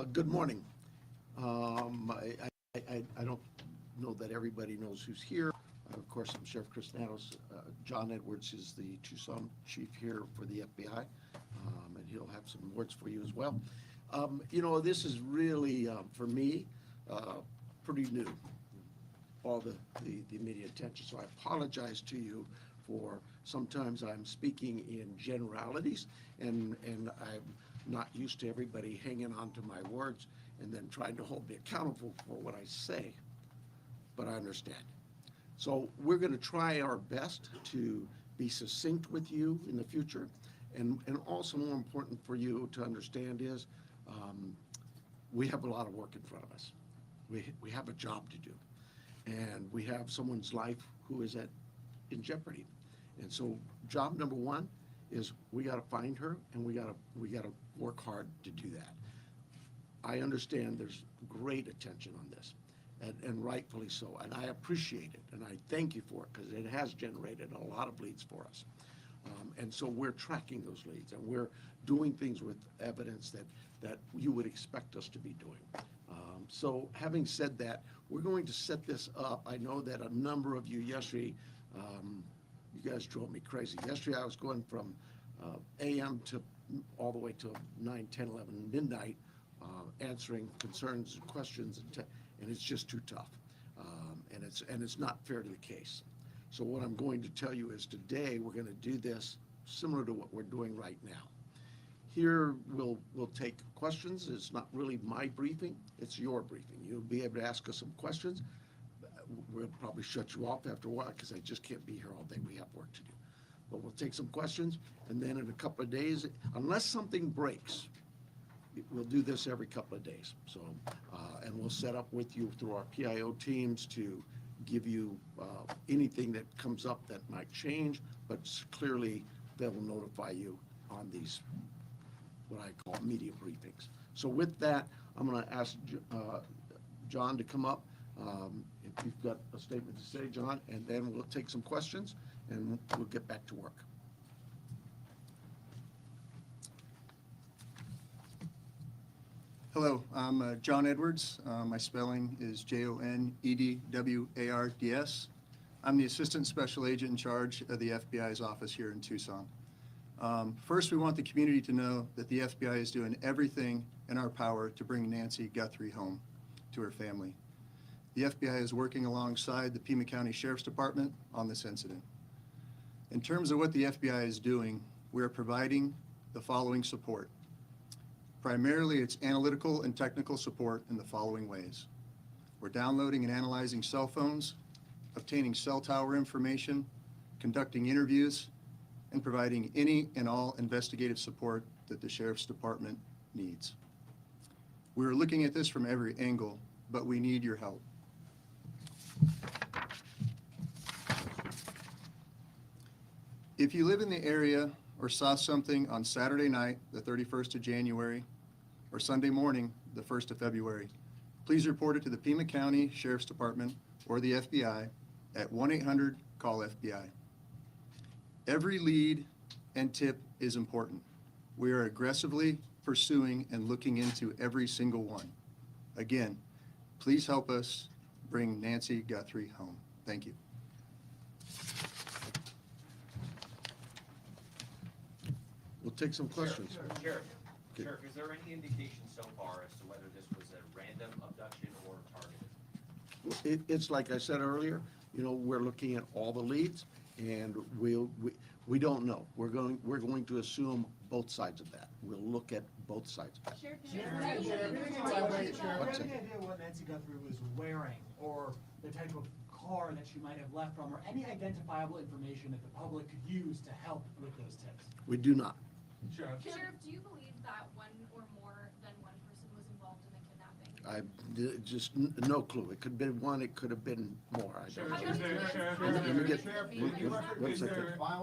Good morning. I don't know that everybody knows who's here. Of course, I'm Sheriff Chris Natos. John Edwards is the Tucson chief here for the FBI, and he'll have some words for you as well. This is really, for me, pretty new, all the media attention. So I apologize to you for sometimes I'm speaking in generalities, and I'm not used to everybody hanging on to my words and then trying to hold me accountable for what I say, but I understand. So we're going to try our best to be succinct with you in the future, and also more important for you to understand is we have a lot of work in front of us. We have a job to do, and we have someone's life who is in jeopardy. And so job number one is we got to find her, and we got to work hard to do that. I understand there's great attention on this, and rightfully so, and I appreciate it, and I thank you for it, because it has generated a lot of leads for us. And so we're tracking those leads, and we're doing things with evidence that you would expect us to be doing. So having said that, we're going to set this up. I know that a number of you yesterday, you guys drove me crazy. Yesterday I was going from AM to all the way to 9, 10, 11, midnight, answering concerns and questions, and it's just too tough. And it's not fair to the case. So what I'm going to tell you is today we're going to do this similar to what we're doing right now. Here we'll take questions. It's not really my briefing, it's your briefing. You'll be able to ask us some questions. We'll probably shut you off after a while because I just can't be here all day. We have work to do. But we'll take some questions, and then in a couple of days, unless something breaks, we'll do this every couple of days. So, and we'll set up with you through our PIO teams to give you anything that comes up that might change, but clearly they will notify you on these, what I call media briefings. So with that, I'm going to ask John to come up. If you've got a statement to say, John, and then we'll take some questions and we'll get back to work. Hello, I'm John Edwards. My spelling is Jonedwards. I'm the Assistant Special Agent in charge of the FBI's office here in Tucson. First, we want the community to know that the FBI is doing everything in our power to bring Nancy Guthrie home to her family. The FBI is working alongside the Pima County Sheriff's Department on this incident. In terms of what the FBI is doing, we are providing the following support. Primarily, it's analytical and technical support in the following ways. We're downloading and analyzing cell phones, obtaining cell tower information, conducting interviews, and providing any and all investigative support that the Sheriff's Department needs. We're looking at this from every angle, but we need your help. If you live in the area or saw something on Saturday night, the 31st of January, or Sunday morning, the 1st of February, please report it to the Pima County Sheriff's Department or the FBI at 1-800-CALL-FBI. Every lead and tip is important. We are aggressively pursuing and looking into every single one. Again, please help us bring Nancy Guthrie home. Thank you. We'll take some questions. Sheriff, is there any indication so far as to whether this was a random abduction or targeted? It's like I said earlier, we're looking at all the leads, and we don't know. We're going to assume both sides of that. We'll look at both sides of that. Any idea what Nancy Guthrie was wearing, or the type of car that she might have left from, or any identifiable information that the public could use to help with those tips? We do not. Sheriff, do you believe that one or more than one person was involved in the kidnapping? Just no clue. It could have been one, it could have been more. I don't know. Sheriff,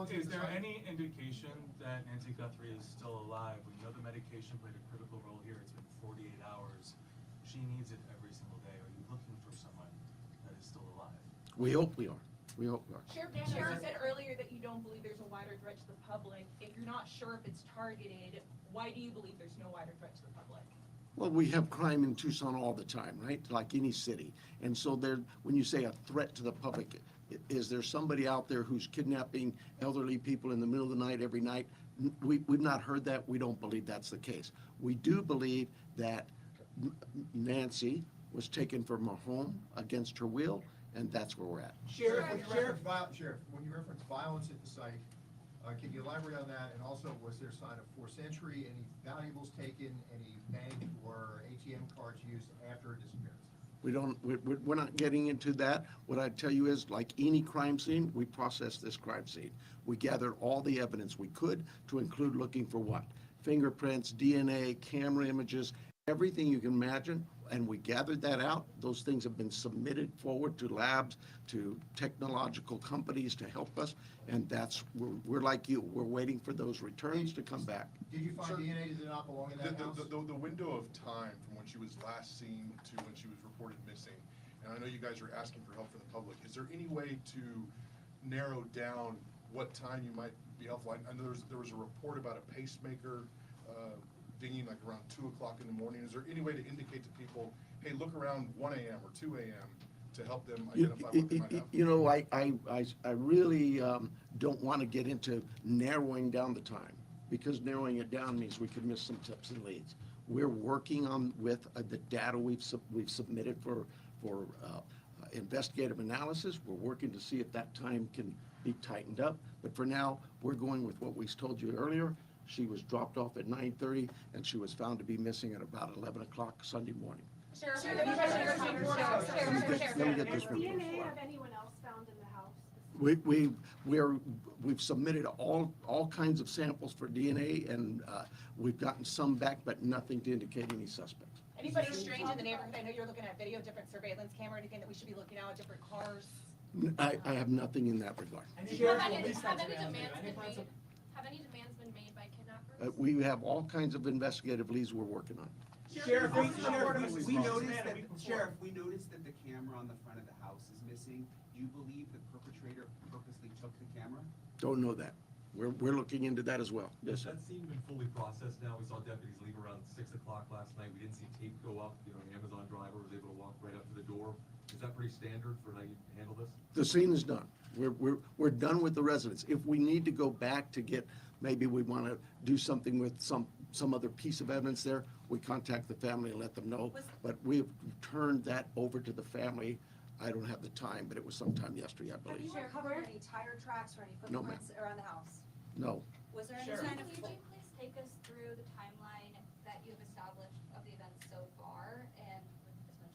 is there any indication that Nancy Guthrie is still alive? We know the medication played a critical role here. It's been 48 hours. She needs it every single day. Are you looking for someone that is still alive? We hope we are. We hope we are. Sheriff, you said earlier that you don't believe there's a wider threat to the public. If you're not sure if it's targeted, why do you believe there's no wider threat to the public? Well, we have crime in Tucson all the time, right? Like any city. And so there, when you say a threat to the public, is there somebody out there who's kidnapping elderly people in the middle of the night every night? We've not heard that. We don't believe that's the case. We do believe that Nancy was taken from her home against her will, and that's where we're at. Sheriff, when you reference violence at the site, can you elaborate on that? And also, was there a sign of forced entry, any valuables taken, any bank or ATM cards used after a disappearance? We're not getting into that. What I'd tell you is, like any crime scene, we processed this crime scene. We gathered all the evidence we could, to include looking for what? Fingerprints, DNA, camera images, everything you can imagine, and we gathered that out. Those things have been submitted forward to labs, to technological companies to help us, and we're like you. We're waiting for those returns to come back. Did you find Sir, DNA that did not belong in that house? The window of time from when she was last seen to when she was reported missing, and I know you guys are asking for help from the public, is there any way to narrow down what time you might be helpful? I know there was a report about a pacemaker dinging like around 2 o'clock in the morning. Is there any way to indicate to people, hey, look around 1 a.m. or 2 a.m. to help them identify what they might have? You know, I really don't want to get into narrowing down the time, because narrowing it down means we could miss some tips and leads. We're working on with the data we've submitted for investigative analysis. We're working to see if that time can be tightened up. But for now, we're going with what we told you earlier. She was dropped off at 9:30, and she was found to be missing at about 11 o'clock Sunday morning. Sheriff, Let me get this report. DNA of anyone else found in the house? We've submitted all kinds of samples for DNA, and we've gotten some back, but nothing to indicate any suspects. Anybody strange in the neighborhood? I know you're looking at video, different surveillance camera, anything that we should be looking at, different cars? I have nothing in that regard. And Have Sheriff, any release that demands surveillance video. been Any plans made? of- Have any demands been made by kidnappers? We have all kinds of investigative leads we're working on. Sheriff, we noticed we noticed that the camera on the front of the house is missing. Do you believe the perpetrator purposely took the camera? Don't know that. We're looking into that as well. Yes, sir. That scene been fully processed now. We saw deputies leave around 6 o'clock last night. We didn't see tape go up. You know, an Amazon driver was able to walk right up to the door. Is that pretty standard for how you handle this? The scene is done. We're done with the residents. If we need to go back to get, maybe we want to do something with some other piece of evidence there, we contact the family and let them know. But we've turned that over to the family. I don't have the time, but it was sometime yesterday, I Have believe. you recovered any tire tracks or any No, ma'am. footprints around the house? No. Was there any Sheriff. sign of? Could you please take us through the timeline that you've established of the events so far, and with as much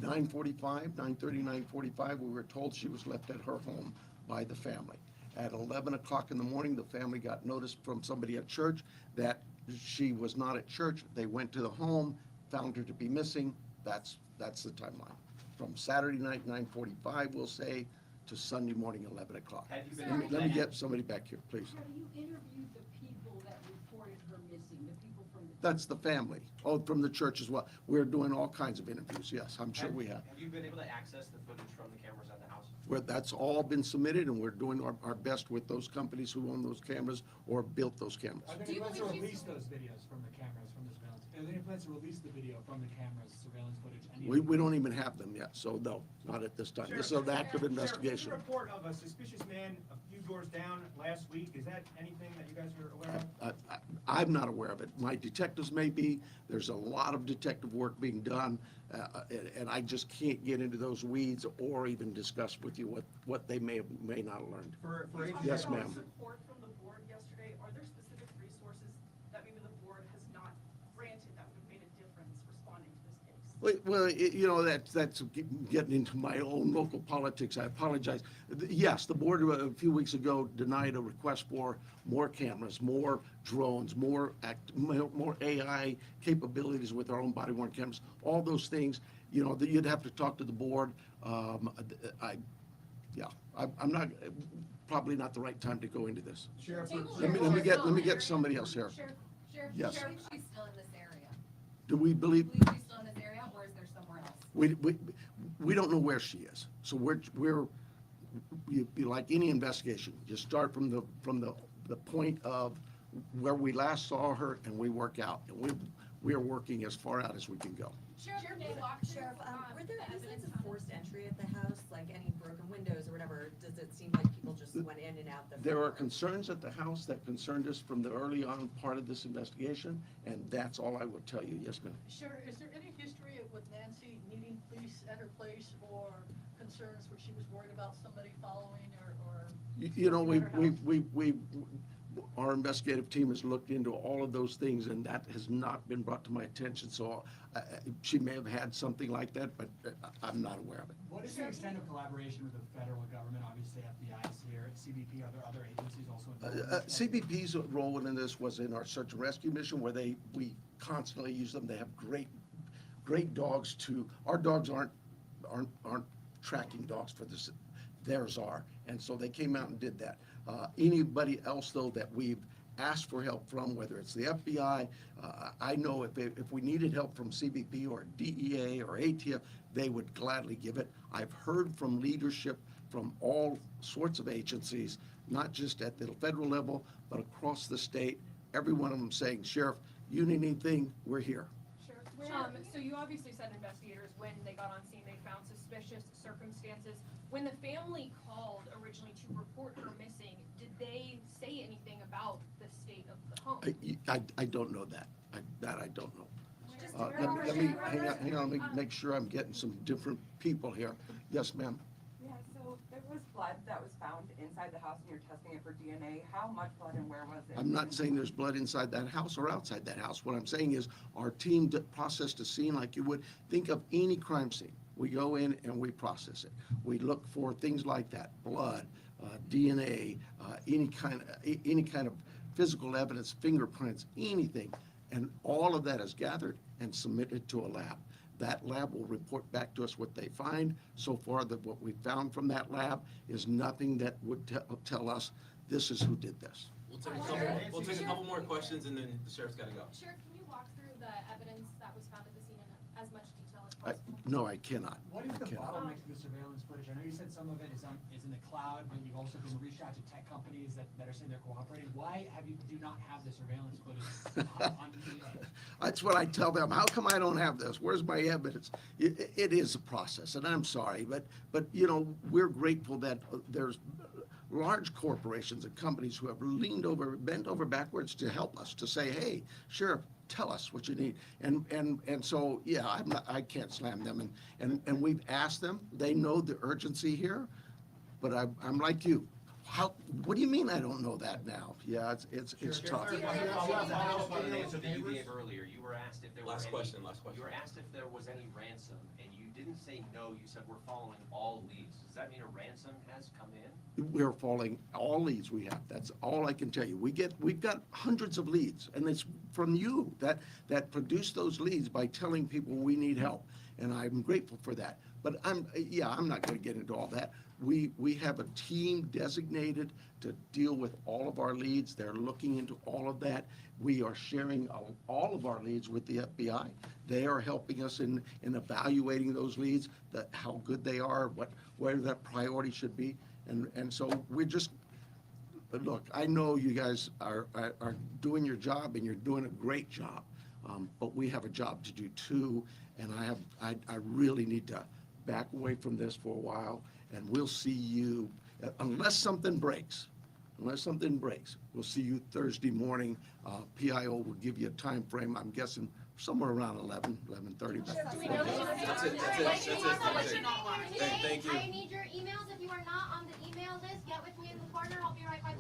clearly? 9:45, 9:30, 9:45, we were told she was left at her home by the family. At 11 o'clock in the morning, the family got notice from somebody at church that she was not at church. They went to the home, found her to be missing. That's the timeline. From Saturday night, 9:45, we'll say, to Sunday morning, 11 o'clock. Have you been Let me able to- get somebody back here, please. Have you interviewed the people that reported her missing, the people from the? That's the family. Oh, from the church as well. We're doing all kinds of interviews, yes, I'm sure we have. Have you been able to access the footage from the cameras at the house? That's all been submitted, and we're doing our best with those companies who own those cameras or built those cameras. Are there Do any you plans to believe release she's- those videos from the cameras, from the surveillance? Are there any plans to release the video from the cameras, surveillance footage? Any of We it? don't even have them yet, so no, not at this time. This is an active investigation. Sheriff, there's a report of a suspicious man a few doors down last week. Is that anything that you guys are aware of? I'm not aware of it. My detectives may be. There's a lot of detective work being done, and I just can't get into those weeds or even discuss with you what they may not have learned. For Yes, ATM? ma'am. Support from the board yesterday, are there specific resources that maybe the board has not granted that would have made a difference responding to this case? Well, you know, that's getting into my own local politics. I apologize. Yes, the board a few weeks ago denied a request for more cameras, more drones, more AI capabilities with our own body-worn cameras. All those things, you know, that you'd have to talk to the board. I'm not, probably not the right time to go into this. Sheriff, Let me get somebody else here. Yes. Sheriff, she's still in this area. Do we believe? Believe she's still in this area, or is there somewhere else? We don't know where she is. So like any investigation, you start from the point of where we last saw her and we work out. And we are working as far out as we can go. Sheriff, were there any signs of forced entry at the house, like any broken windows or whatever? Does it seem like people just went in and out the front There are door? concerns at the house that concerned us from the early on part of this investigation, and that's all I will tell you. Yes, ma'am. Sure, is there any history with Nancy needing police at her place or concerns where she was worried about somebody following or? You know, our investigative team has looked into all of those things, and that has not been brought to my attention, so she may have had something like that, but I'm not aware of it. What is the extent of collaboration with the federal government? Obviously, FBI is here, CBP, are there other agencies also involved? CBP's role in this was in our search and rescue mission, where we constantly use them. They have great dogs our dogs aren't tracking dogs for this, theirs are, and so they came out and did that. Anybody else, though, that we've asked for help from, whether it's the FBI, I know if we needed help from CBP or DEA or ATF, they would gladly give it. I've heard from leadership from all sorts of agencies, not just at the federal level, but across the state, every one of them saying, Sheriff, you need anything, we're here. Sure. So you obviously said investigators, when they got on scene, they found suspicious circumstances. When the family called originally to report her missing, did they say anything about the state of the home? I don't know that. I don't know. Let me, hang on, let me make sure I'm getting some different people here. Yes, ma'am? Yeah, so there was blood that was found inside the house and you're testing it for DNA. How much blood and where was it? I'm not saying there's blood inside that house or outside that house. What I'm saying is our team processed a scene like you would think of any crime scene. We go in and we process it. We look for things like that, blood, DNA, any kind of physical evidence, fingerprints, anything. And all of that is gathered and submitted to a lab. That lab will report back to us what they find. So far, what we found from that lab is nothing that would tell us this is who did this. We'll take a couple more questions and then the sheriff's gotta go. Sheriff, can you walk through the evidence that was found at the scene in as much detail as possible? No, I cannot. What is the I cannot. bottleneck to the surveillance footage? I know you said some of it is in the cloud, but you've also been reached out to tech companies that are saying they're cooperating. Why do you not have the surveillance footage on media? That's what I tell them. How come I don't have this? Where's my evidence? It is a process, and I'm sorry, but you know, we're grateful that there's large corporations and companies who have bent over backwards to help us, to say, hey, Sheriff, tell us what you need. And so, yeah, I can't slam them. And we've asked them. They know the urgency here, but I'm like you. What do you mean I don't know that now? Yeah, it's tough. The answer that you gave earlier, you were asked if there Last were question. You were asked if there was any ransom, and you didn't say no, you said we're following all leads. Does that mean a ransom has come in? We're following all leads we have. That's all I can tell you. We've got hundreds of leads, and it's from you that produce those leads by telling people we need help, and I'm grateful for that. But I'm not going to get into all that. We have a team designated to deal with all of our leads. They're looking into all of that. We are sharing all of our leads with the FBI. They are helping us in evaluating those leads, how good they are, where that priority should be. And so we're just, look, I know you guys are doing your job, and you're doing a great job, but we have a job to do too, and I really need to back away from this for a while, and we'll see you, unless something breaks, we'll see you Thursday morning. PIO will give you a time frame, I'm guessing somewhere around 11:30. That's it. Thank you. I need your emails. If you are not on the email list, get with me in the corner. I'll be right by